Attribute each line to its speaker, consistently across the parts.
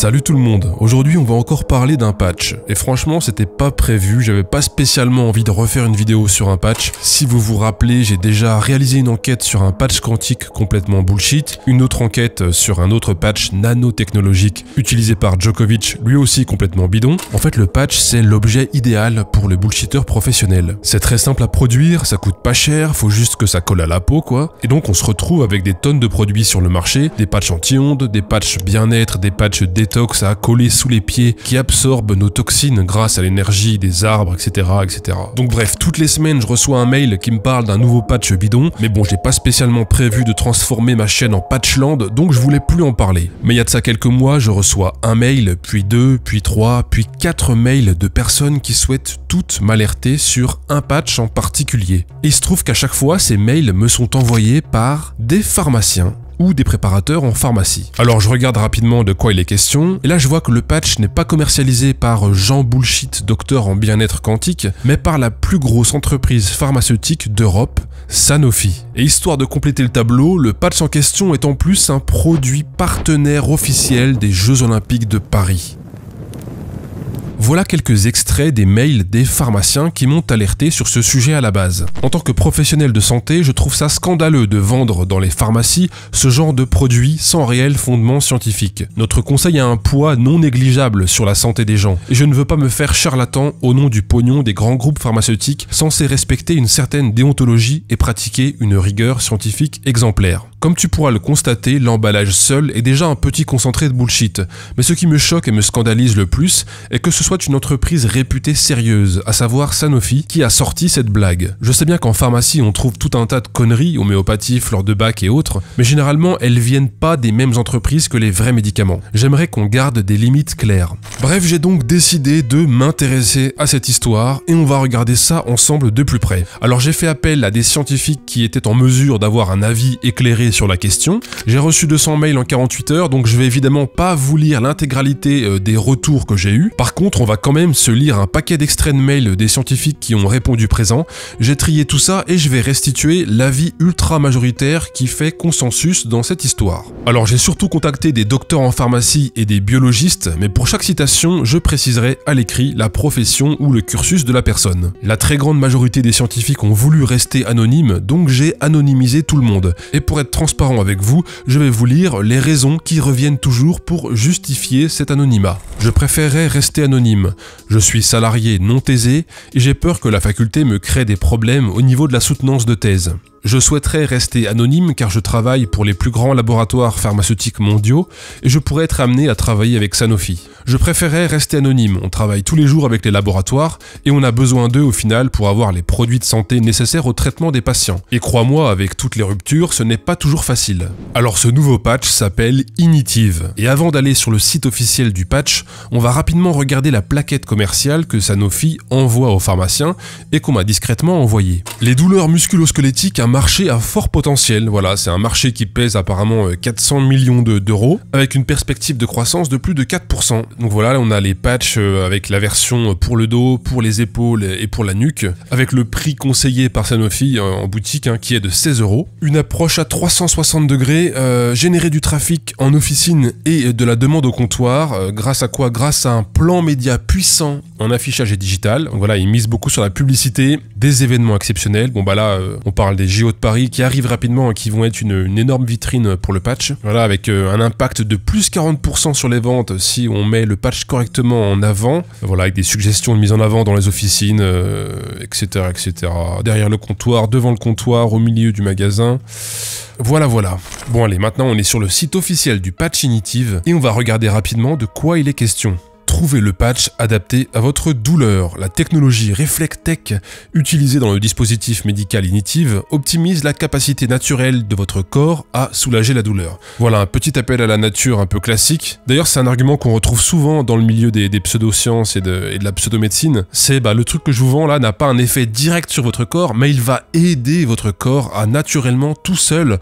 Speaker 1: Salut tout le monde, aujourd'hui on va encore parler d'un patch, et franchement c'était pas prévu, j'avais pas spécialement envie de refaire une vidéo sur un patch. Si vous vous rappelez, j'ai déjà réalisé une enquête sur un patch quantique complètement bullshit, une autre enquête sur un autre patch nanotechnologique utilisé par Djokovic, lui aussi complètement bidon. En fait le patch c'est l'objet idéal pour le bullshitter professionnel. C'est très simple à produire, ça coûte pas cher, faut juste que ça colle à la peau quoi, et donc on se retrouve avec des tonnes de produits sur le marché, des patchs anti-ondes, des patchs bien-être, des patchs détox à coller sous les pieds qui absorbent nos toxines grâce à l'énergie des arbres, etc., etc. Donc bref, toutes les semaines je reçois un mail qui me parle d'un nouveau patch bidon, mais bon j'ai pas spécialement prévu de transformer ma chaîne en patchland, donc je voulais plus en parler. Mais il y a de ça quelques mois, je reçois un mail, puis deux, puis trois, puis 4 mails de personnes qui souhaitent toutes m'alerter sur un patch en particulier. Et il se trouve qu'à chaque fois, ces mails me sont envoyés par des pharmaciens ou des préparateurs en pharmacie. Alors je regarde rapidement de quoi il est question, et là je vois que le patch n'est pas commercialisé par Jean Bullshit, docteur en bien-être quantique, mais par la plus grosse entreprise pharmaceutique d'Europe, Sanofi. Et histoire de compléter le tableau, le patch en question est en plus un produit partenaire officiel des Jeux Olympiques de Paris. Voilà quelques extraits des mails des pharmaciens qui m'ont alerté sur ce sujet à la base. En tant que professionnel de santé, je trouve ça scandaleux de vendre dans les pharmacies ce genre de produits sans réel fondement scientifique. Notre conseil a un poids non négligeable sur la santé des gens, et je ne veux pas me faire charlatan au nom du pognon des grands groupes pharmaceutiques censés respecter une certaine déontologie et pratiquer une rigueur scientifique exemplaire. Comme tu pourras le constater, l'emballage seul est déjà un petit concentré de bullshit, mais ce qui me choque et me scandalise le plus est que ce soit une entreprise réputée sérieuse, à savoir Sanofi, qui a sorti cette blague. Je sais bien qu'en pharmacie on trouve tout un tas de conneries, homéopathie, fleur de bac et autres, mais généralement elles viennent pas des mêmes entreprises que les vrais médicaments. J'aimerais qu'on garde des limites claires. Bref, j'ai donc décidé de m'intéresser à cette histoire et on va regarder ça ensemble de plus près. Alors j'ai fait appel à des scientifiques qui étaient en mesure d'avoir un avis éclairé sur la question. J'ai reçu 200 mails en 48 heures, donc je vais évidemment pas vous lire l'intégralité des retours que j'ai eus. Par contre, on va quand même se lire un paquet d'extraits de mails des scientifiques qui ont répondu présent. J'ai trié tout ça et je vais restituer l'avis ultra majoritaire qui fait consensus dans cette histoire. Alors j'ai surtout contacté des docteurs en pharmacie et des biologistes, mais pour chaque citation, je préciserai à l'écrit la profession ou le cursus de la personne. La très grande majorité des scientifiques ont voulu rester anonymes, donc j'ai anonymisé tout le monde. Et pour être transparent avec vous, je vais vous lire les raisons qui reviennent toujours pour justifier cet anonymat. Je préférerais rester anonyme. Je suis salarié non thésé et j'ai peur que la faculté me crée des problèmes au niveau de la soutenance de thèse. Je souhaiterais rester anonyme car je travaille pour les plus grands laboratoires pharmaceutiques mondiaux et je pourrais être amené à travailler avec Sanofi. Je préférerais rester anonyme, on travaille tous les jours avec les laboratoires et on a besoin d'eux au final pour avoir les produits de santé nécessaires au traitement des patients. Et crois-moi, avec toutes les ruptures, ce n'est pas toujours facile. Alors ce nouveau patch s'appelle Initiv. Et avant d'aller sur le site officiel du patch, on va rapidement regarder la plaquette commerciale que Sanofi envoie aux pharmaciens et qu'on m'a discrètement envoyée. Les douleurs musculo-squelettiques, un marché à fort potentiel, voilà, c'est un marché qui pèse apparemment 400 millions d'euros, avec une perspective de croissance de plus de 4%. Donc voilà, là on a les patchs avec la version pour le dos, pour les épaules et pour la nuque, avec le prix conseillé par Sanofi en boutique qui est de 16 €. Une approche à 360 degrés, générer du trafic en officine et de la demande au comptoir, grâce à quoi? Grâce à un plan média puissant en affichage et digital. Donc voilà, ils misent beaucoup sur la publicité, des événements exceptionnels. Bon bah là, on parle des JO de Paris qui arrivent rapidement et qui vont être une énorme vitrine pour le patch. Voilà, avec un impact de plus 40% sur les ventes si on met le patch correctement en avant. Voilà, avec des suggestions de mise en avant dans les officines, etc., etc. Derrière le comptoir, devant le comptoir, au milieu du magasin. Voilà. Bon allez, maintenant on est sur le site officiel du patch Initiv et on va regarder rapidement de quoi il est question. Trouvez le patch adapté à votre douleur. La technologie Reflectech utilisée dans le dispositif médical Initiv optimise la capacité naturelle de votre corps à soulager la douleur. Voilà, un petit appel à la nature un peu classique. D'ailleurs, c'est un argument qu'on retrouve souvent dans le milieu des pseudosciences et de la pseudomédecine. C'est le truc que je vous vends là n'a pas un effet direct sur votre corps, mais il va aider votre corps à naturellement tout seul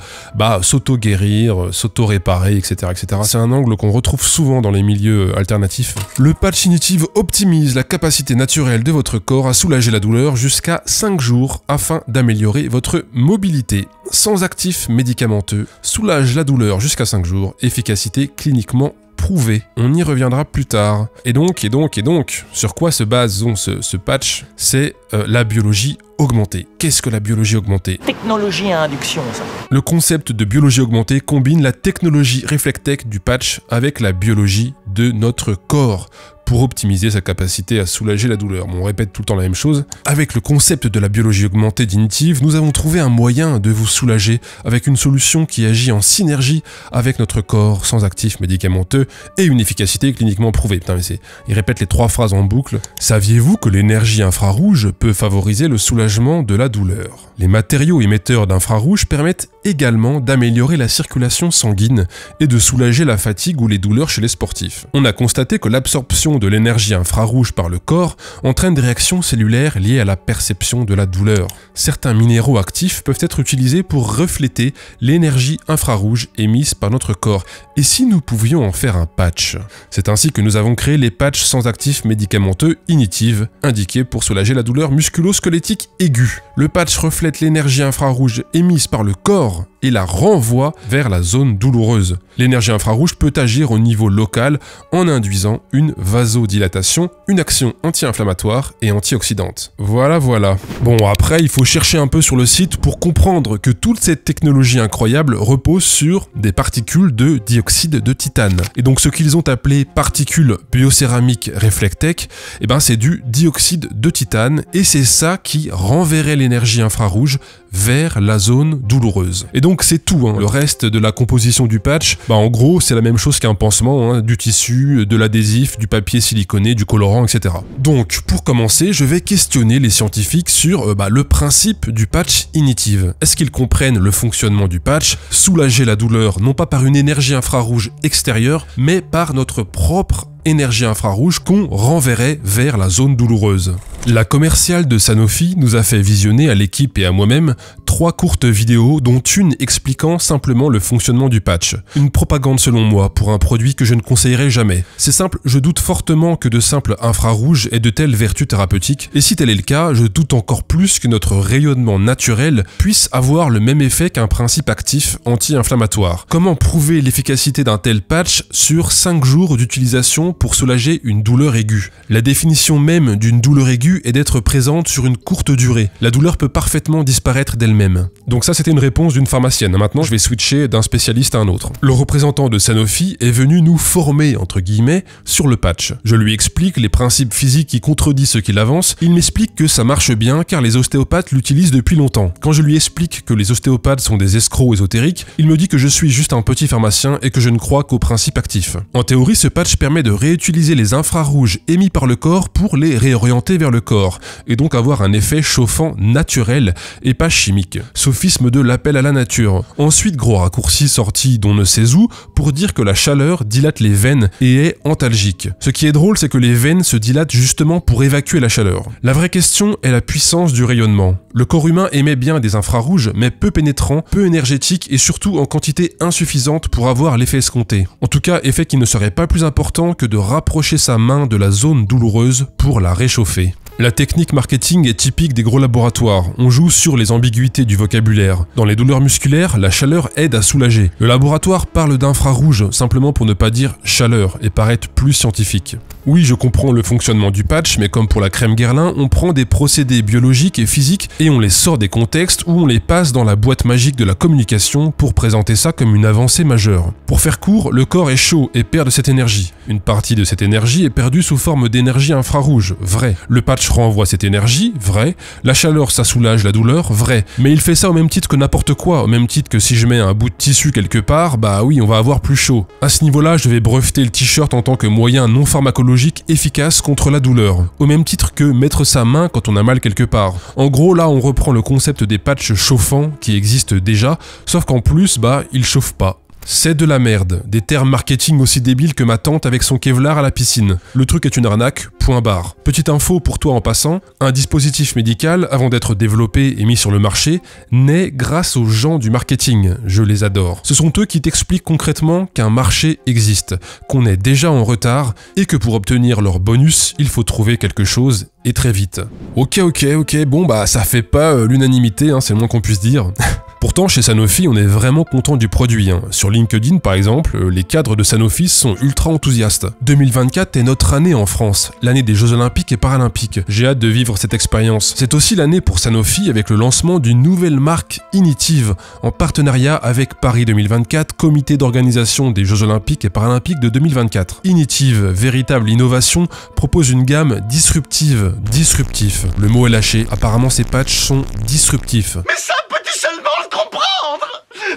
Speaker 1: s'auto-guérir, s'auto-réparer, etc., etc. C'est un angle qu'on retrouve souvent dans les milieux alternatifs. Le Le patch Initiv optimise la capacité naturelle de votre corps à soulager la douleur jusqu'à 5 jours afin d'améliorer votre mobilité. Sans actif médicamenteux, soulage la douleur jusqu'à 5 jours, efficacité cliniquement prouvée. On y reviendra plus tard. Et donc, sur quoi se base donc ce patch? C'est la biologie augmentée. Qu'est-ce que la biologie augmentée?
Speaker 2: Technologie à induction, ça.
Speaker 1: Le concept de biologie augmentée combine la technologie Reflectech du patch avec la biologie de notre corps pour optimiser sa capacité à soulager la douleur. Bon, on répète tout le temps la même chose. Avec le concept de la biologie augmentée d'Initiv, nous avons trouvé un moyen de vous soulager avec une solution qui agit en synergie avec notre corps, sans actifs médicamenteux et une efficacité cliniquement prouvée. Putain, mais il répète les 3 phrases en boucle. Saviez-vous que l'énergie infrarouge peut favoriser le soulagement de la douleur? Les matériaux émetteurs d'infrarouge permettent également d'améliorer la circulation sanguine et de soulager la fatigue ou les douleurs chez les sportifs. On a constaté que l'absorption de l'énergie infrarouge par le corps entraîne des réactions cellulaires liées à la perception de la douleur. Certains minéraux actifs peuvent être utilisés pour refléter l'énergie infrarouge émise par notre corps. Et si nous pouvions en faire un patch? C'est ainsi que nous avons créé les patchs sans actifs médicamenteux Initiv, indiqués pour soulager la douleur musculo-squelettique aiguë. Le patch reflète l'énergie infrarouge émise par le corps et la renvoie vers la zone douloureuse. L'énergie infrarouge peut agir au niveau local en induisant une vasodilatation, une action anti-inflammatoire et antioxydante. Voilà. Bon, après, il faut chercher un peu sur le site pour comprendre que toute cette technologie incroyable repose sur des particules de dioxyde de titane. Et donc, ce qu'ils ont appelé particules biocéramiques Reflectech, eh ben, c'est du dioxyde de titane et c'est ça qui renverrait l'énergie infrarouge vers la zone douloureuse. Et donc c'est tout, hein. Le reste de la composition du patch, en gros c'est la même chose qu'un pansement, hein. Du tissu, de l'adhésif, du papier siliconé, du colorant, etc. Donc pour commencer, je vais questionner les scientifiques sur le principe du patch Initiv. Est-ce qu'ils comprennent le fonctionnement du patch, soulager la douleur non pas par une énergie infrarouge extérieure, mais par notre propre énergie infrarouge qu'on renverrait vers la zone douloureuse. La commerciale de Sanofi nous a fait visionner à l'équipe et à moi-même 3 courtes vidéos, dont une expliquant simplement le fonctionnement du patch. Une propagande selon moi pour un produit que je ne conseillerais jamais. C'est simple, je doute fortement que de simples infrarouges aient de telles vertus thérapeutiques, et si tel est le cas, je doute encore plus que notre rayonnement naturel puisse avoir le même effet qu'un principe actif anti-inflammatoire. Comment prouver l'efficacité d'un tel patch sur 5 jours d'utilisation pour soulager une douleur aiguë? La définition même d'une douleur aiguë est d'être présente sur une courte durée. La douleur peut parfaitement disparaître d'elle-même. Donc ça, c'était une réponse d'une pharmacienne. Maintenant, je vais switcher d'un spécialiste à un autre. Le représentant de Sanofi est venu nous former, entre guillemets, sur le patch. Je lui explique les principes physiques qui contredisent ce qu'il avance. Il m'explique que ça marche bien car les ostéopathes l'utilisent depuis longtemps. Quand je lui explique que les ostéopathes sont des escrocs ésotériques, il me dit que je suis juste un petit pharmacien et que je ne crois qu'aux principes actifs. En théorie, ce patch permet de réutiliser les infrarouges émis par le corps pour les réorienter vers le corps, et donc avoir un effet chauffant naturel et pas chimique. Sophisme de l'appel à la nature. Ensuite, gros raccourci sorti d'on ne sait où pour dire que la chaleur dilate les veines et est antalgique. Ce qui est drôle, c'est que les veines se dilatent justement pour évacuer la chaleur. La vraie question est la puissance du rayonnement. Le corps humain émet bien des infrarouges, mais peu pénétrants, peu énergétiques et surtout en quantité insuffisante pour avoir l'effet escompté. En tout cas, effet qui ne serait pas plus important que de rapprocher sa main de la zone douloureuse pour la réchauffer. La technique marketing est typique des gros laboratoires. On joue sur les ambiguïtés du vocabulaire. Dans les douleurs musculaires, la chaleur aide à soulager. Le laboratoire parle d'infrarouge simplement pour ne pas dire chaleur et paraître plus scientifique. Oui, je comprends le fonctionnement du patch, mais comme pour la crème Guerlain, on prend des procédés biologiques et physiques et on les sort des contextes où on les passe dans la boîte magique de la communication pour présenter ça comme une avancée majeure. Pour faire court, le corps est chaud et perd de cette énergie. Une partie de cette énergie est perdue sous forme d'énergie infrarouge, vrai. Le patch renvoie cette énergie, vrai. La chaleur, ça soulage la douleur, vrai. Mais il fait ça au même titre que n'importe quoi, au même titre que si je mets un bout de tissu quelque part, bah oui, on va avoir plus chaud. À ce niveau-là, je vais breveter le t-shirt en tant que moyen non pharmacologique efficace contre la douleur, au même titre que mettre sa main quand on a mal quelque part. En gros, là, on reprend le concept des patchs chauffants qui existent déjà, sauf qu'en plus, ils chauffent pas. C'est de la merde, des termes marketing aussi débiles que ma tante avec son Kevlar à la piscine. Le truc est une arnaque, point barre. Petite info pour toi en passant, un dispositif médical, avant d'être développé et mis sur le marché, naît grâce aux gens du marketing, je les adore. Ce sont eux qui t'expliquent concrètement qu'un marché existe, qu'on est déjà en retard et que pour obtenir leur bonus, il faut trouver quelque chose et très vite. Ok, bon bah ça fait pas l'unanimité, hein, c'est le moins qu'on puisse dire. Pourtant, chez Sanofi, on est vraiment content du produit. Sur LinkedIn, par exemple, les cadres de Sanofi sont ultra enthousiastes. 2024 est notre année en France, l'année des Jeux Olympiques et Paralympiques. J'ai hâte de vivre cette expérience. C'est aussi l'année pour Sanofi avec le lancement d'une nouvelle marque Initive, en partenariat avec Paris 2024, comité d'organisation des Jeux Olympiques et Paralympiques de 2024. Initive, véritable innovation, propose une gamme disruptive. Disruptif. Le mot est lâché, apparemment ces patchs sont disruptifs.
Speaker 3: Mais ça peux-tu seulement le comprendre?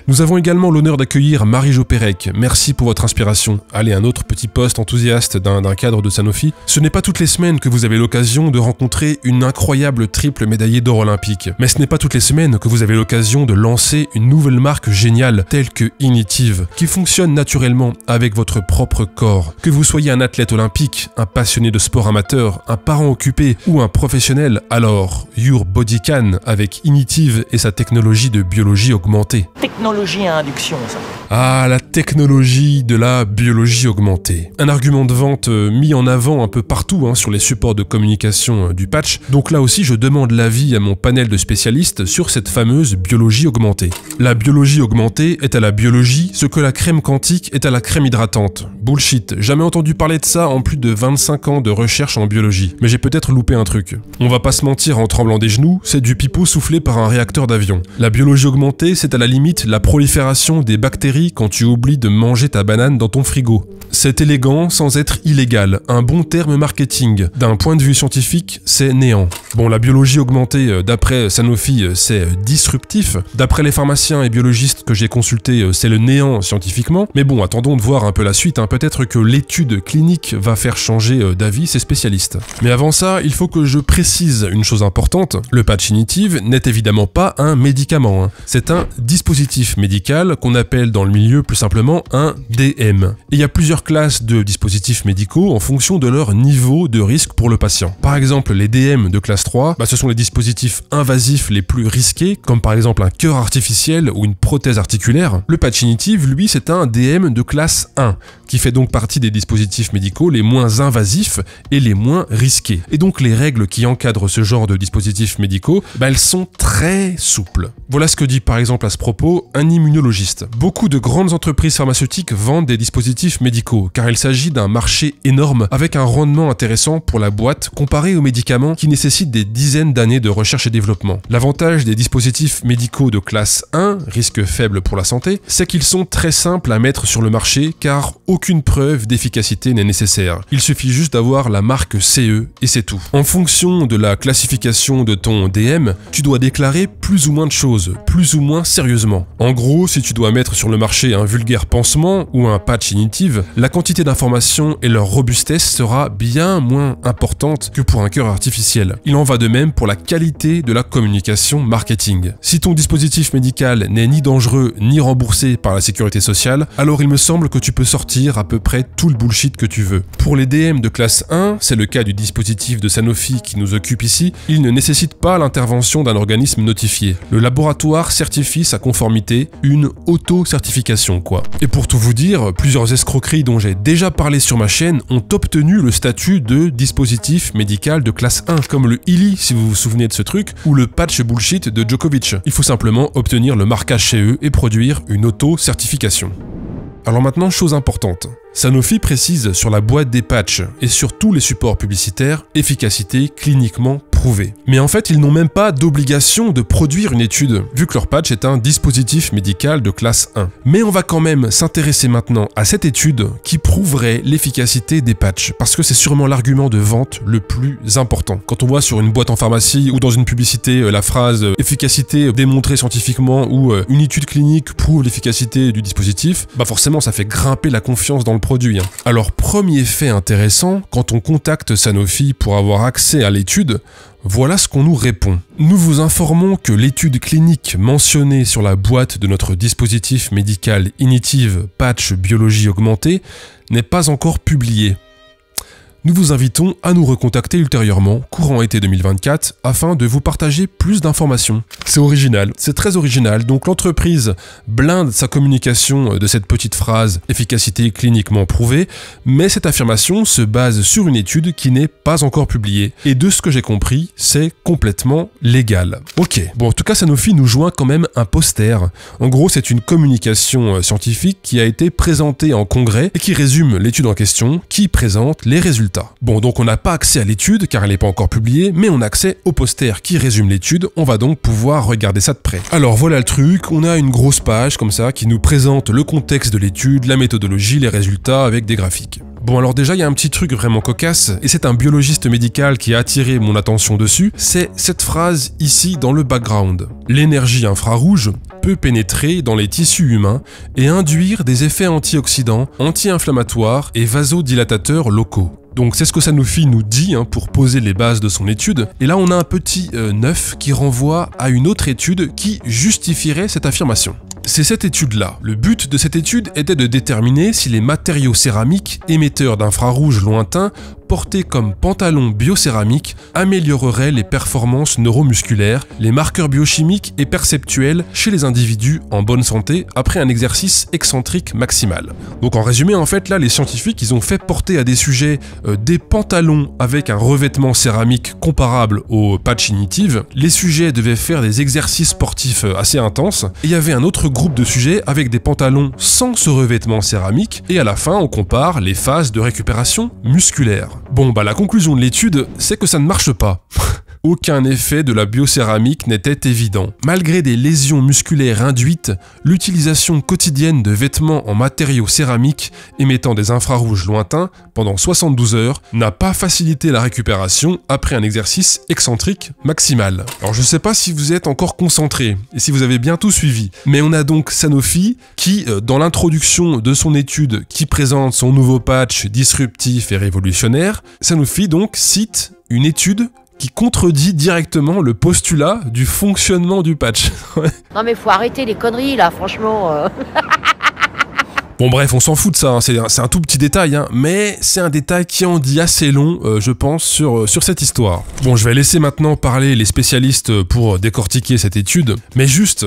Speaker 1: Nous avons également l'honneur d'accueillir Marie-Jo Pérec. Merci pour votre inspiration. Allez, un autre petit post enthousiaste d'un cadre de Sanofi. Ce n'est pas toutes les semaines que vous avez l'occasion de rencontrer une incroyable triple médaillée d'or olympique. Mais ce n'est pas toutes les semaines que vous avez l'occasion de lancer une nouvelle marque géniale telle que Initive, qui fonctionne naturellement avec votre propre corps. Que vous soyez un athlète olympique, un passionné de sport amateur, un parent occupé ou un professionnel, alors Your Body Can avec Initive et sa technologie de biologie augmentée.
Speaker 2: Technologie à induction, ça.
Speaker 1: Ah, la technologie de la biologie augmentée. Un argument de vente mis en avant un peu partout sur les supports de communication du patch. Donc là aussi, je demande l'avis à mon panel de spécialistes sur cette fameuse biologie augmentée. La biologie augmentée est à la biologie ce que la crème quantique est à la crème hydratante. Bullshit, jamais entendu parler de ça en plus de 25 ans de recherche en biologie. Mais j'ai peut-être loupé un truc. On va pas se mentir en tremblant des genoux, c'est du pipeau soufflé par un réacteur d'avion. La biologie augmentée, c'est à la limite la prolifération des bactéries quand tu oublies de manger ta banane dans ton frigo. C'est élégant sans être illégal, un bon terme marketing. D'un point de vue scientifique, c'est néant. Bon, la biologie augmentée, d'après Sanofi, c'est disruptif. D'après les pharmaciens et biologistes que j'ai consultés, c'est le néant scientifiquement. Mais bon, attendons de voir un peu la suite, peut-être que l'étude clinique va faire changer d'avis ces spécialistes. Mais avant ça, il faut que je précise une chose importante. Le patch Initive n'est évidemment pas un médicament. C'est un dispositif médical qu'on appelle dans le milieu plus simplement un DM. Et il y a plusieurs classes de dispositifs médicaux en fonction de leur niveau de risque pour le patient. Par exemple, les DM de classe 3, ce sont les dispositifs invasifs les plus risqués, comme par exemple un cœur artificiel ou une prothèse articulaire. Le patch Initive, lui, c'est un DM de classe 1, qui fait donc partie des dispositifs médicaux les moins invasifs et les moins risqués. Et donc les règles qui encadrent ce genre de dispositifs médicaux, elles sont très souples. Voilà ce que dit par exemple à ce propos un immunologiste. Beaucoup de grandes entreprises pharmaceutiques vendent des dispositifs médicaux, car il s'agit d'un marché énorme avec un rendement intéressant pour la boîte comparé aux médicaments qui nécessitent des dizaines d'années de recherche et développement. L'avantage des dispositifs médicaux de classe 1, risque faible pour la santé, c'est qu'ils sont très simples à mettre sur le marché car aucune preuve d'efficacité n'est nécessaire. Il suffit juste d'avoir la marque CE et c'est tout. En fonction de la classification de ton DM, tu dois déclarer plus ou moins de choses, plus ou moins sérieusement. En gros, si tu dois mettre sur le marché un vulgaire pansement ou un patch Initive, la quantité d'informations et leur robustesse sera bien moins importante que pour un cœur artificiel. Il en va de même pour la qualité de la communication marketing. Si ton dispositif médical n'est ni dangereux ni remboursé par la sécurité sociale, alors il me semble que tu peux sortir à peu près tout le bullshit que tu veux. Pour les DM de classe 1, c'est le cas du dispositif de Sanofi qui nous occupe ici, il ne nécessite pas l'intervention d'un organisme notifié. Le laboratoire certifie sa conformité, une auto-certification quoi. Et pour tout vous dire, plusieurs escroqueries dont j'ai déjà parlé sur ma chaîne ont obtenu le statut de dispositif médical de classe 1, comme le Illy si vous vous souvenez de ce truc, ou le patch bullshit de Djokovic. Il faut simplement obtenir le marquage CE et produire une auto-certification. Alors maintenant, chose importante. Sanofi précise sur la boîte des patchs et sur tous les supports publicitaires, efficacité cliniquement prouvée. Mais en fait, ils n'ont même pas d'obligation de produire une étude, vu que leur patch est un dispositif médical de classe 1. Mais on va quand même s'intéresser maintenant à cette étude qui prouverait l'efficacité des patchs, parce que c'est sûrement l'argument de vente le plus important. Quand on voit sur une boîte en pharmacie ou dans une publicité la phrase « efficacité démontrée scientifiquement » ou « une étude clinique prouve l'efficacité du dispositif », forcément ça fait grimper la confiance dans le produit. Alors premier fait intéressant, quand on contacte Sanofi pour avoir accès à l'étude, Voilà ce qu'on nous répond. Nous vous informons que l'étude clinique mentionnée sur la boîte de notre dispositif médical Initiv Patch Biologie Augmentée n'est pas encore publiée. Nous vous invitons à nous recontacter ultérieurement, courant été 2024, afin de vous partager plus d'informations. C'est original, c'est très original, donc l'entreprise blinde sa communication de cette petite phrase « efficacité cliniquement prouvée », mais cette affirmation se base sur une étude qui n'est pas encore publiée, et de ce que j'ai compris, c'est complètement légal. Ok, bon en tout cas Sanofi nous joint quand même un poster. En gros c'est une communication scientifique qui a été présentée en congrès et qui résume l'étude en question, qui présente les résultats. Bon, donc on n'a pas accès à l'étude car elle n'est pas encore publiée, mais on a accès au poster qui résume l'étude, on va donc pouvoir regarder ça de près. Alors voilà le truc, on a une grosse page comme ça qui nous présente le contexte de l'étude, la méthodologie, les résultats avec des graphiques. Bon alors déjà il y a un petit truc vraiment cocasse, et c'est un biologiste médical qui a attiré mon attention dessus, c'est cette phrase ici dans le background. L'énergie infrarouge peut pénétrer dans les tissus humains et induire des effets antioxydants, anti-inflammatoires et vasodilatateurs locaux. Donc c'est ce que Sanofi nous dit pour poser les bases de son étude. Et là on a un petit 9 qui renvoie à une autre étude qui justifierait cette affirmation. C'est cette étude-là. Le but de cette étude était de déterminer si les matériaux céramiques émetteurs d'infrarouge lointain portés comme pantalons biocéramiques amélioreraient les performances neuromusculaires, les marqueurs biochimiques et perceptuels chez les individus en bonne santé après un exercice excentrique maximal. Donc en résumé, en fait, là, les scientifiques, ils ont fait porter à des sujets des pantalons avec un revêtement céramique comparable au patch Initiv. Les sujets devaient faire des exercices sportifs assez intenses, et il y avait un autre groupe de sujets avec des pantalons sans ce revêtement céramique, et à la fin, on compare les phases de récupération musculaire. Bon, bah la conclusion de l'étude, c'est que ça ne marche pas. Aucun effet de la biocéramique n'était évident. Malgré des lésions musculaires induites, l'utilisation quotidienne de vêtements en matériaux céramiques émettant des infrarouges lointains pendant 72 heures n'a pas facilité la récupération après un exercice excentrique maximal. Alors je sais pas si vous êtes encore concentré et si vous avez bien tout suivi, mais on a donc Sanofi qui, dans l'introduction de son étude qui présente son nouveau patch disruptif et révolutionnaire, Sanofi donc cite une étude qui contredit directement le postulat du fonctionnement du patch.
Speaker 4: Non mais faut arrêter les conneries là, franchement.
Speaker 1: Bon bref, on s'en fout de ça, c'est un tout petit détail, mais c'est un détail qui en dit assez long, je pense, sur cette histoire. Bon, je vais laisser maintenant parler les spécialistes pour décortiquer cette étude, mais juste,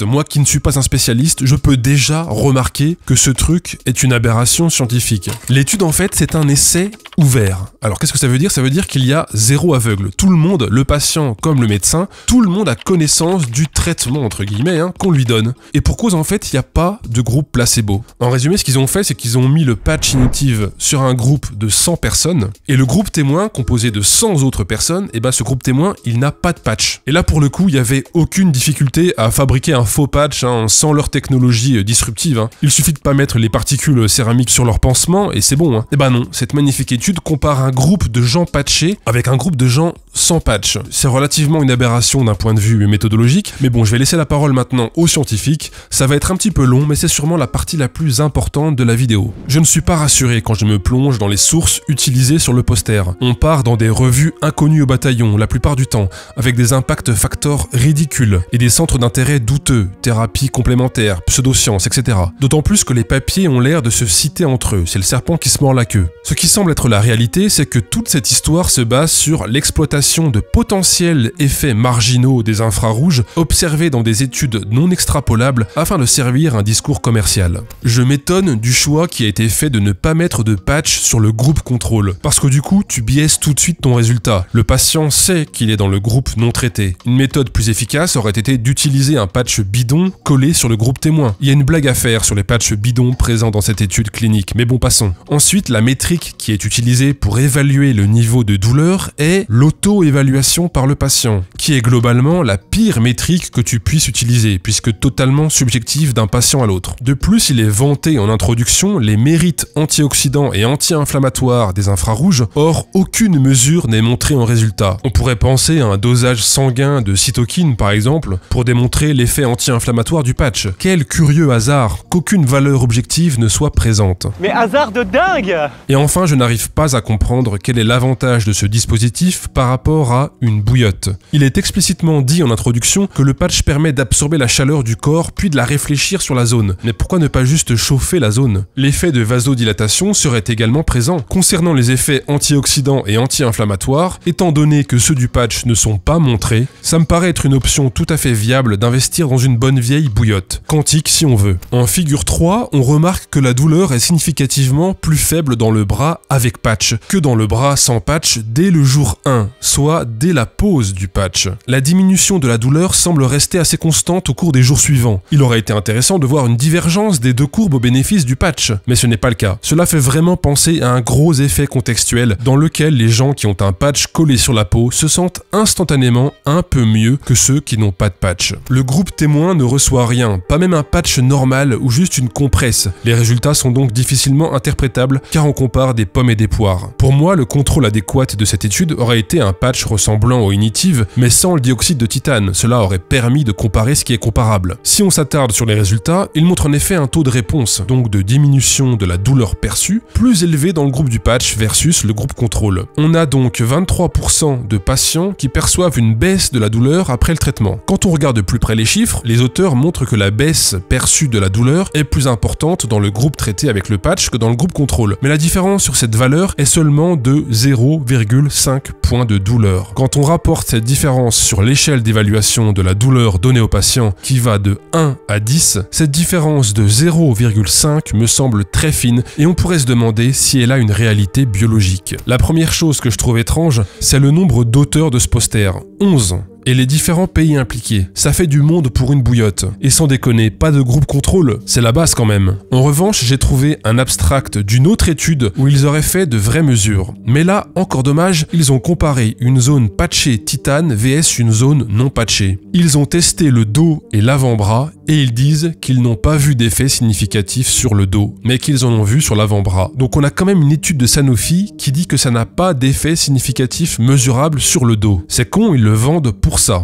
Speaker 1: moi qui ne suis pas un spécialiste, je peux déjà remarquer que ce truc est une aberration scientifique. L'étude, en fait, c'est un essai ouvert. Alors qu'est-ce que ça veut dire? Ça veut dire qu'il y a zéro aveugle. Tout le monde, le patient comme le médecin, tout le monde a connaissance du traitement, entre guillemets, qu'on lui donne. Et pour cause, en fait, il n'y a pas de groupe placebo. En résumé, ce qu'ils ont fait, c'est qu'ils ont mis le patch Initiv sur un groupe de 100 personnes, et le groupe témoin, composé de 100 autres personnes, et ce groupe témoin, il n'a pas de patch. Et là, pour le coup, il n'y avait aucune difficulté à fabriquer un faux patch sans leur technologie disruptive. Il suffit de pas mettre les particules céramiques sur leur pansement, et c'est bon. Et non, cette magnifique étude compare un groupe de gens patchés avec un groupe de gens sans patch. C'est relativement une aberration d'un point de vue méthodologique, mais bon, je vais laisser la parole maintenant aux scientifiques. Ça va être un petit peu long, mais c'est sûrement la partie la plus importante de la vidéo. Je ne suis pas rassuré quand je me plonge dans les sources utilisées sur le poster. On part dans des revues inconnues au bataillon, la plupart du temps, avec des impact factors ridicules et des centres d'intérêt douteux, thérapies complémentaires, pseudosciences, etc. D'autant plus que les papiers ont l'air de se citer entre eux, c'est le serpent qui se mord la queue. Ce qui semble être la réalité, c'est que toute cette histoire se base sur l'exploitation de potentiels effets marginaux des infrarouges observés dans des études non extrapolables afin de servir un discours commercial. Je m'étonne du choix qui a été fait de ne pas mettre de patch sur le groupe contrôle, parce que du coup, tu biaises tout de suite ton résultat. Le patient sait qu'il est dans le groupe non traité. Une méthode plus efficace aurait été d'utiliser un patch bidon collé sur le groupe témoin. Il y a une blague à faire sur les patchs bidons présents dans cette étude clinique, mais bon, passons. Ensuite, la métrique qui est utilisée pour évaluer le niveau de douleur est l'auto-évaluation par le patient, qui est globalement la pire métrique que tu puisses utiliser, puisque totalement subjective d'un patient à l'autre. De plus, il est vanté en introduction les mérites antioxydants et anti-inflammatoires des infrarouges, or aucune mesure n'est montrée en résultat. On pourrait penser à un dosage sanguin de cytokine par exemple, pour démontrer l'effet anti-inflammatoire du patch. Quel curieux hasard qu'aucune valeur objective ne soit présente.
Speaker 5: Mais hasard de dingue!
Speaker 1: Et enfin, je n'arrive pas à comprendre quel est l'avantage de ce dispositif par rapport à une bouillotte. Il est explicitement dit en introduction que le patch permet d'absorber la chaleur du corps puis de la réfléchir sur la zone. Mais pourquoi ne pas juste chauffer la zone? L'effet de vasodilatation serait également présent. Concernant les effets antioxydants et anti-inflammatoires, étant donné que ceux du patch ne sont pas montrés, ça me paraît être une option tout à fait viable d'investir dans une bonne vieille bouillotte, quantique si on veut. En figure 3, on remarque que la douleur est significativement plus faible dans le bras avec patch que dans le bras sans patch dès le jour 1, soit dès la pose du patch. La diminution de la douleur semble rester assez constante au cours des jours suivants. Il aurait été intéressant de voir une divergence des deux courbes au bénéfice du patch, mais ce n'est pas le cas. Cela fait vraiment penser à un gros effet contextuel dans lequel les gens qui ont un patch collé sur la peau se sentent instantanément un peu mieux que ceux qui n'ont pas de patch. Le groupe témoin ne reçoit rien, pas même un patch normal ou juste une compresse. Les résultats sont donc difficilement interprétables car on compare des pommes et des poires. Pour moi, le contrôle adéquat de cette étude aurait été un patch ressemblant au Initiv, mais sans le dioxyde de titane. Cela aurait permis de comparer ce qui est comparable. Si on s'attarde sur les résultats, il montre en effet un taux de réponse, donc de diminution de la douleur perçue, plus élevé dans le groupe du patch versus le groupe contrôle. On a donc 23% de patients qui perçoivent une baisse de la douleur après le traitement. Quand on regarde de plus près les chiffres, les auteurs montrent que la baisse perçue de la douleur est plus importante dans le groupe traité avec le patch que dans le groupe contrôle. Mais la différence sur cette valeur est seulement de 0,5 points de douleur. Quand on rapporte cette différence sur l'échelle d'évaluation de la douleur donnée aux patients qui va de 1 à 10, cette différence de 0,5 me semble très fine et on pourrait se demander si elle a une réalité biologique. La première chose que je trouve étrange, c'est le nombre d'auteurs de ce poster, 11. Et les différents pays impliqués. Ça fait du monde pour une bouillotte. Et sans déconner, pas de groupe contrôle, c'est la base quand même. En revanche, j'ai trouvé un abstract d'une autre étude où ils auraient fait de vraies mesures. Mais là, encore dommage, ils ont comparé une zone patchée titane vs une zone non patchée. Ils ont testé le dos et l'avant-bras et ils disent qu'ils n'ont pas vu d'effet significatif sur le dos, mais qu'ils en ont vu sur l'avant-bras. Donc on a quand même une étude de Sanofi qui dit que ça n'a pas d'effet significatif mesurable sur le dos. C'est con, ils le vendent pour ça.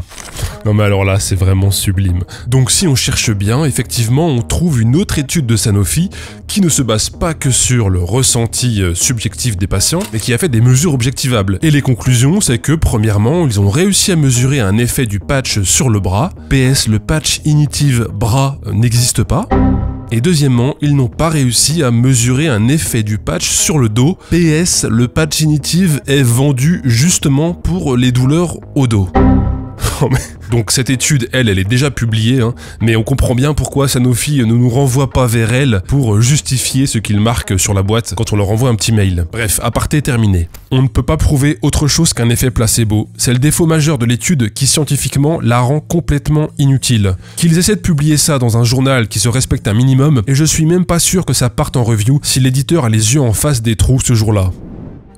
Speaker 1: Non mais alors là, c'est vraiment sublime. Donc si on cherche bien, effectivement, on trouve une autre étude de Sanofi qui ne se base pas que sur le ressenti subjectif des patients, mais qui a fait des mesures objectivables. Et les conclusions, c'est que premièrement, ils ont réussi à mesurer un effet du patch sur le bras. PS, le patch Initiv bras n'existe pas. Et deuxièmement, ils n'ont pas réussi à mesurer un effet du patch sur le dos. PS, le patch Initiv est vendu justement pour les douleurs au dos. Donc cette étude, elle est déjà publiée, mais on comprend bien pourquoi Sanofi ne nous renvoie pas vers elle pour justifier ce qu'ils marquent sur la boîte quand on leur envoie un petit mail. Bref, aparté terminé. On ne peut pas prouver autre chose qu'un effet placebo. C'est le défaut majeur de l'étude qui scientifiquement la rend complètement inutile. Qu'ils essaient de publier ça dans un journal qui se respecte un minimum, et je suis même pas sûr que ça parte en review si l'éditeur a les yeux en face des trous ce jour-là.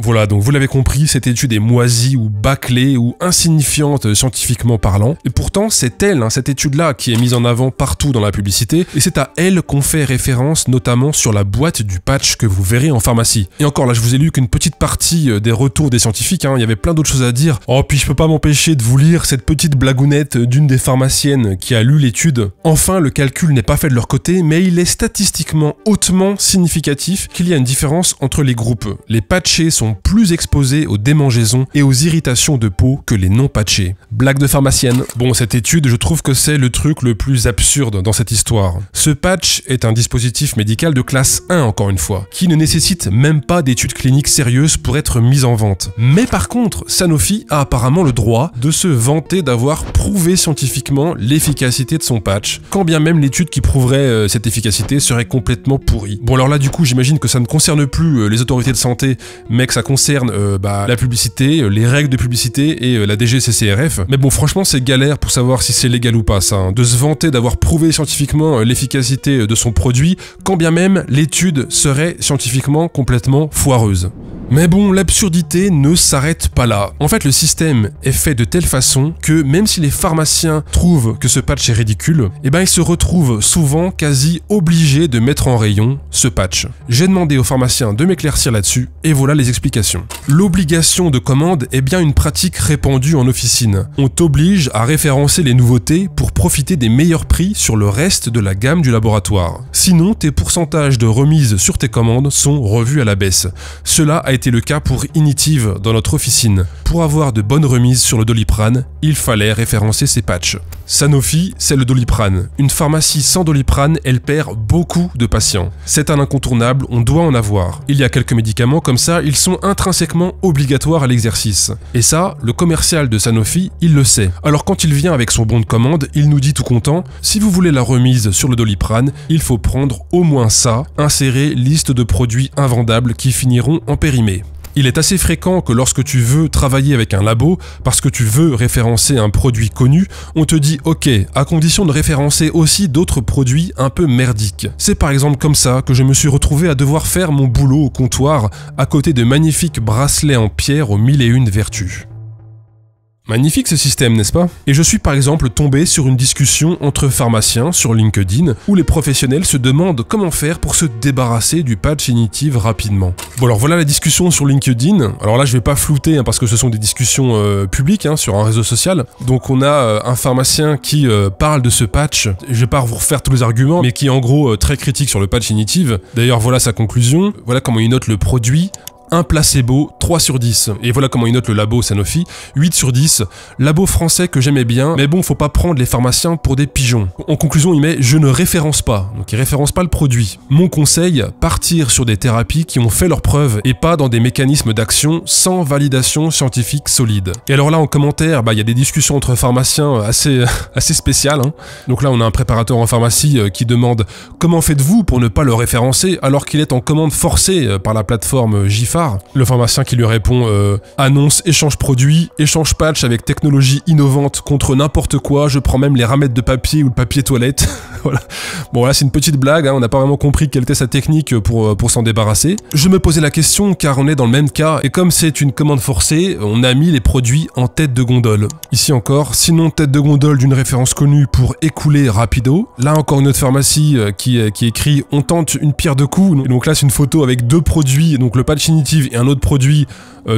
Speaker 1: Voilà, donc vous l'avez compris, cette étude est moisie ou bâclée ou insignifiante scientifiquement parlant. Et pourtant, c'est elle, cette étude-là, qui est mise en avant partout dans la publicité. Et c'est à elle qu'on fait référence, notamment sur la boîte du patch que vous verrez en pharmacie. Et encore, là, je vous ai lu qu'une petite partie des retours des scientifiques. Il y avait plein d'autres choses à dire. Oh, puis je peux pas m'empêcher de vous lire cette petite blagounette d'une des pharmaciennes qui a lu l'étude. Enfin, le calcul n'est pas fait de leur côté, mais il est statistiquement hautement significatif qu'il y a une différence entre les groupes. Les patchés sont plus exposés aux démangeaisons et aux irritations de peau que les non patchés. Blague de pharmacienne. Bon, cette étude, je trouve que c'est le truc le plus absurde dans cette histoire. Ce patch est un dispositif médical de classe 1, encore une fois, qui ne nécessite même pas d'études cliniques sérieuses pour être mis en vente. Mais par contre, Sanofi a apparemment le droit de se vanter d'avoir prouvé scientifiquement l'efficacité de son patch, quand bien même l'étude qui prouverait cette efficacité serait complètement pourrie. Bon alors là, du coup, j'imagine que ça ne concerne plus les autorités de santé, mais que ça concerne la publicité, les règles de publicité et la DGCCRF. Mais bon, franchement, c'est galère pour savoir si c'est légal ou pas, ça. De se vanter d'avoir prouvé scientifiquement l'efficacité de son produit, quand bien même l'étude serait scientifiquement complètement foireuse. Mais bon, l'absurdité ne s'arrête pas là. En fait, le système est fait de telle façon que même si les pharmaciens trouvent que ce patch est ridicule, ils se retrouvent souvent quasi obligés de mettre en rayon ce patch. J'ai demandé aux pharmaciens de m'éclaircir là-dessus, et voilà les explications. L'obligation de commande est bien une pratique répandue en officine. On t'oblige à référencer les nouveautés pour profiter des meilleurs prix sur le reste de la gamme du laboratoire. Sinon, tes pourcentages de remise sur tes commandes sont revus à la baisse. Cela a été le cas pour Initiv dans notre officine. Pour avoir de bonnes remises sur le Doliprane, il fallait référencer ses patchs. Sanofi, c'est le Doliprane. Une pharmacie sans Doliprane, elle perd beaucoup de patients. C'est un incontournable, on doit en avoir. Il y a quelques médicaments comme ça, ils sont intrinsèquement obligatoires à l'exercice. Et ça, le commercial de Sanofi, il le sait. Alors quand il vient avec son bon de commande, il nous dit tout content, si vous voulez la remise sur le Doliprane, il faut prendre au moins ça, insérer liste de produits invendables qui finiront en périmé. Il est assez fréquent que lorsque tu veux travailler avec un labo, parce que tu veux référencer un produit connu, on te dit ok, à condition de référencer aussi d'autres produits un peu merdiques. C'est par exemple comme ça que je me suis retrouvé à devoir faire mon boulot au comptoir à côté de magnifiques bracelets en pierre aux 1001 vertus. Magnifique ce système, n'est-ce pas? Et je suis par exemple tombé sur une discussion entre pharmaciens sur LinkedIn où les professionnels se demandent comment faire pour se débarrasser du patch Initiv rapidement. Bon alors voilà la discussion sur LinkedIn. Alors là je vais pas flouter parce que ce sont des discussions publiques sur un réseau social. Donc on a un pharmacien qui parle de ce patch. Je vais pas vous refaire tous les arguments, mais qui est en gros très critique sur le patch Initiv. D'ailleurs voilà sa conclusion. Voilà comment il note le produit. Un placebo, 3 sur 10. Et voilà comment il note le labo Sanofi, 8 sur 10. Labo français que j'aimais bien, mais bon, faut pas prendre les pharmaciens pour des pigeons. En conclusion, il met « je ne référence pas ». Donc il référence pas le produit. Mon conseil, partir sur des thérapies qui ont fait leurs preuves et pas dans des mécanismes d'action sans validation scientifique solide. Et alors là, en commentaire, il y a des discussions entre pharmaciens assez spéciales. Donc là, on a un préparateur en pharmacie qui demande « comment faites-vous pour ne pas le référencer alors qu'il est en commande forcée par la plateforme JIFA ?» Le pharmacien qui lui répond annonce échange produit, échange patch avec technologie innovante contre n'importe quoi, je prends même les ramettes de papier ou le papier toilette. Voilà. Bon là c'est une petite blague, on n'a pas vraiment compris quelle était sa technique pour s'en débarrasser. Je me posais la question car on est dans le même cas et comme c'est une commande forcée, on a mis les produits en tête de gondole. Ici encore, sinon tête de gondole d'une référence connue pour écouler rapido. Là encore une autre pharmacie qui écrit on tente une pierre deux coups. Et donc là c'est une photo avec deux produits, donc le patch Initiv et un autre produit,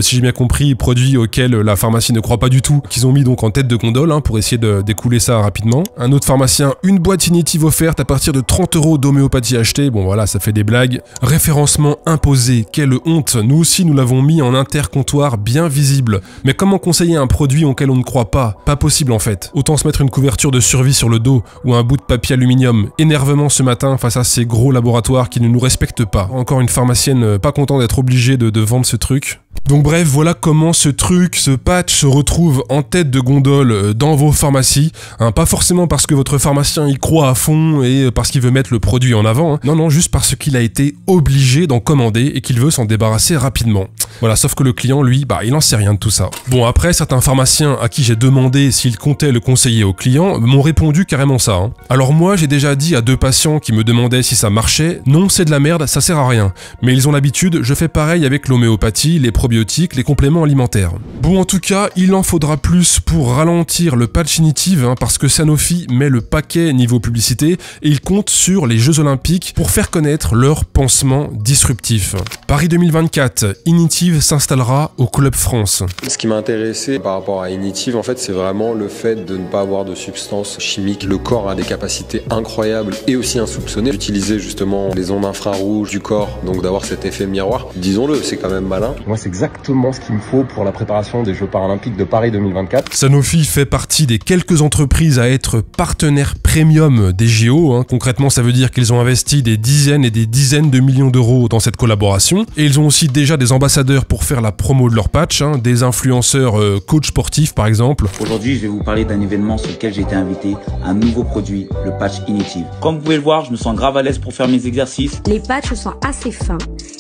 Speaker 1: si j'ai bien compris, produit auquel la pharmacie ne croit pas du tout, qu'ils ont mis donc en tête de gondole pour essayer d'écouler ça rapidement. Un autre pharmacien, une boîte Initiv offerte à partir de 30 € d'homéopathie achetée, bon voilà, ça fait des blagues. Référencement imposé, quelle honte, nous aussi nous l'avons mis en intercomptoir bien visible. Mais comment conseiller un produit auquel on ne croit pas? Pas possible en fait. Autant se mettre une couverture de survie sur le dos ou un bout de papier aluminium. Énervement ce matin face à ces gros laboratoires qui ne nous respectent pas. Encore une pharmacienne pas contente d'être obligée de vendre ce truc. Donc bref, voilà comment ce patch se retrouve en tête de gondole dans vos pharmacies. Pas forcément parce que votre pharmacien y croit à fond et parce qu'il veut mettre le produit en avant. Non, juste parce qu'il a été obligé d'en commander et qu'il veut s'en débarrasser rapidement. Voilà, sauf que le client, lui, il en sait rien de tout ça. Bon, après, certains pharmaciens à qui j'ai demandé s'ils comptaient le conseiller au client m'ont répondu carrément ça. Alors moi, j'ai déjà dit à 2 patients qui me demandaient si ça marchait, non, c'est de la merde, ça sert à rien. Mais ils ont l'habitude, je fais pareil avec l'homéopathie, les probiotiques, les compléments alimentaires. Bon, en tout cas, il en faudra plus pour ralentir le patch Initiv, parce que Sanofi met le paquet niveau publicité et il compte sur les Jeux Olympiques pour faire connaître leur pansement disruptif. Paris 2024, Initiv s'installera au Club France.
Speaker 5: Ce qui m'a intéressé par rapport à Initiv, en fait, c'est vraiment le fait de ne pas avoir de substances chimiques. Le corps a des capacités incroyables et aussi insoupçonnées. D'utiliser justement les ondes infrarouges du corps, donc d'avoir cet effet miroir. Disons-le, c'est quand même malin.
Speaker 6: Moi, c'est exactement ce qu'il me faut pour la préparation des Jeux Paralympiques de Paris 2024.
Speaker 1: Sanofi fait partie des quelques entreprises à être partenaires premium des JO. Concrètement, ça veut dire qu'ils ont investi des dizaines et des dizaines de millions d'euros dans cette collaboration. Et ils ont aussi déjà des ambassadeurs pour faire la promo de leur patch, des influenceurs coach sportifs par exemple.
Speaker 7: Aujourd'hui, je vais vous parler d'un événement sur lequel j'ai été invité, un nouveau produit, le patch Initiv. Comme vous pouvez le voir, je me sens grave à l'aise pour faire mes exercices.
Speaker 8: Les patchs sont assez fins,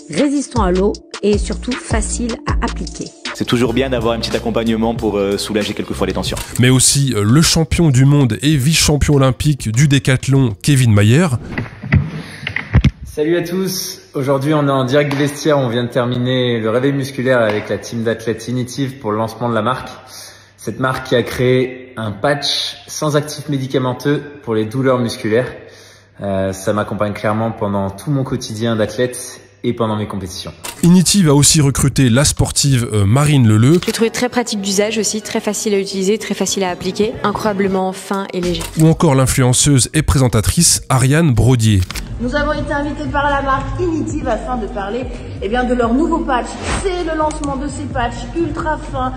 Speaker 8: résistants à l'eau et surtout faciles à appliquer.
Speaker 9: C'est toujours bien d'avoir un petit accompagnement pour soulager quelquefois les tensions.
Speaker 1: Mais aussi le champion du monde et vice-champion olympique du décathlon, Kevin Mayer.
Speaker 10: Salut à tous, aujourd'hui on est en direct du vestiaire, on vient de terminer le réveil musculaire avec la team d'athlètes Initiv pour le lancement de la marque. Cette marque qui a créé un patch sans actif médicamenteux pour les douleurs musculaires. Ça m'accompagne clairement pendant tout mon quotidien d'athlète et pendant mes compétitions.
Speaker 1: Initiv a aussi recruté la sportive Marine Leleu.
Speaker 11: Je l'ai trouvé très pratique d'usage aussi, très facile à utiliser, très facile à appliquer, incroyablement fin et léger.
Speaker 1: Ou encore l'influenceuse et présentatrice Ariane Brodier.
Speaker 12: Nous avons été invités par la marque Initiv afin de parler de leur nouveau patch. C'est le lancement de ces patchs ultra fins,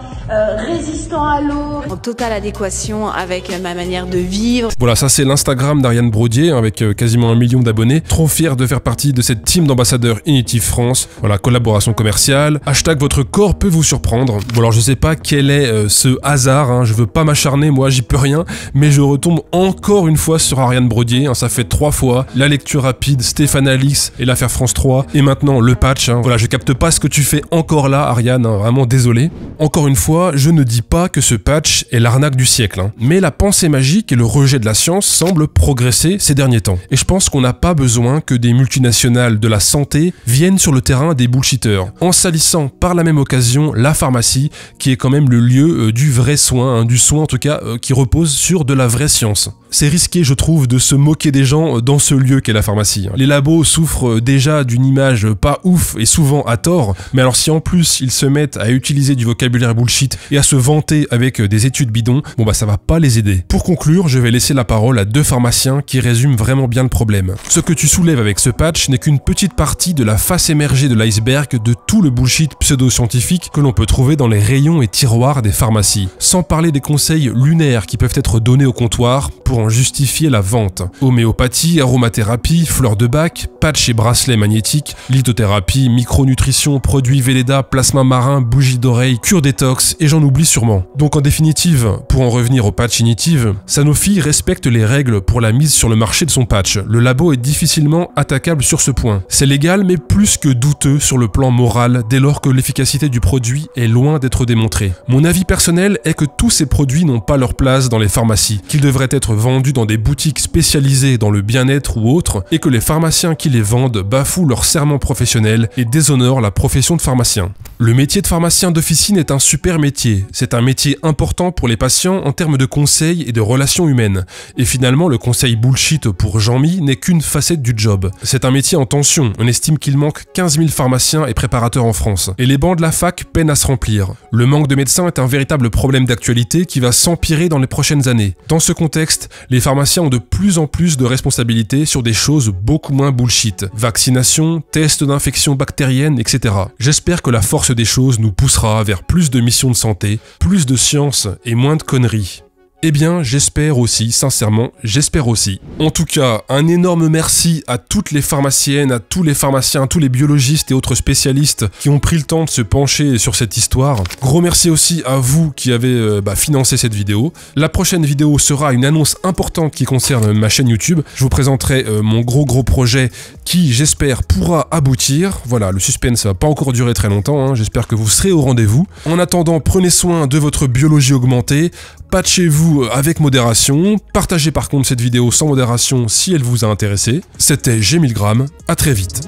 Speaker 12: résistants à l'eau.
Speaker 11: En totale adéquation avec ma manière de vivre.
Speaker 1: Voilà, ça c'est l'Instagram d'Ariane Brodier avec quasiment 1 million d'abonnés. Trop fier de faire partie de cette team d'ambassadeurs Initiv France. Voilà, collaboration commerciale. Hashtag votre corps peut vous surprendre. Bon alors je sais pas quel est ce hasard, hein. Je veux pas m'acharner, moi j'y peux rien, mais je retombe encore une fois sur Ariane Brodier, hein. Ça fait 3 fois. La lecture rapide, Stéphane Alix et l'affaire France 3, et maintenant le patch, hein. Voilà, je capte pas ce que tu fais encore là Ariane, hein. Vraiment désolé. Encore une fois, je ne dis pas que ce patch est l'arnaque du siècle, hein. Mais la pensée magique et le rejet de la science semblent progresser ces derniers temps. Et je pense qu'on n'a pas besoin que des multinationales de la santé viennent sur le terrain des bullshitters, en salissant par la même occasion la pharmacie, qui est quand même le lieu du vrai soin, hein, du soin en tout cas qui repose sur de la vraie science. C'est risqué, je trouve, de se moquer des gens dans ce lieu qu'est la pharmacie. Les labos souffrent déjà d'une image pas ouf et souvent à tort, mais alors si en plus ils se mettent à utiliser du vocabulaire bullshit et à se vanter avec des études bidons, bon bah ça va pas les aider. Pour conclure, je vais laisser la parole à 2 pharmaciens qui résument vraiment bien le problème. Ce que tu soulèves avec ce patch n'est qu'une petite partie de la face émergée de l'iceberg de tout le bullshit pseudo-scientifique que l'on peut trouver dans les rayons et tiroirs des pharmacies. Sans parler des conseils lunaires qui peuvent être donnés au comptoir pour en justifier la vente. Homéopathie, aromathérapie, fleurs de bac, patch et bracelets magnétiques, lithothérapie, micronutrition, produits Velleda, plasma marin, bougies d'oreille, cure détox, et j'en oublie sûrement. Donc en définitive, pour en revenir au patch Initiv, Sanofi respecte les règles pour la mise sur le marché de son patch. Le labo est difficilement attaquable sur ce point. C'est légal mais plus que douteux sur le plan moral dès lors que l'efficacité du produit est loin d'être démontrée. Mon avis personnel est que tous ces produits n'ont pas leur place dans les pharmacies, qu'ils devraient être vendus dans des boutiques spécialisées dans le bien-être ou autres, et que les pharmaciens qui les vendent bafouent leur serment professionnel et déshonorent la profession de pharmacien. Le métier de pharmacien d'officine est un super métier. C'est un métier important pour les patients en termes de conseils et de relations humaines. Et finalement, le conseil bullshit pour Jean-Mi n'est qu'une facette du job. C'est un métier en tension. On estime qu'il manque 15 000 pharmaciens et préparateurs en France. Et les bancs de la fac peinent à se remplir. Le manque de médecins est un véritable problème d'actualité qui va s'empirer dans les prochaines années. Dans ce contexte, les pharmaciens ont de plus en plus de responsabilités sur des choses beaucoup moins bullshit. Vaccination, tests d'infection bactérienne, etc. J'espère que la force des choses nous poussera vers plus de missions de santé, plus de science et moins de conneries. Eh bien, j'espère aussi, sincèrement, j'espère aussi. En tout cas, un énorme merci à toutes les pharmaciennes, à tous les pharmaciens, à tous les biologistes et autres spécialistes qui ont pris le temps de se pencher sur cette histoire. Gros merci aussi à vous qui avez financé cette vidéo. La prochaine vidéo sera une annonce importante qui concerne ma chaîne YouTube. Je vous présenterai mon gros projet qui, j'espère, pourra aboutir. Voilà, le suspense va pas encore durer très longtemps, hein. J'espère que vous serez au rendez-vous. En attendant, prenez soin de votre biologie augmentée. Patchez-vous avec modération, partagez par contre cette vidéo sans modération si elle vous a intéressé. C'était G1000 G, à très vite.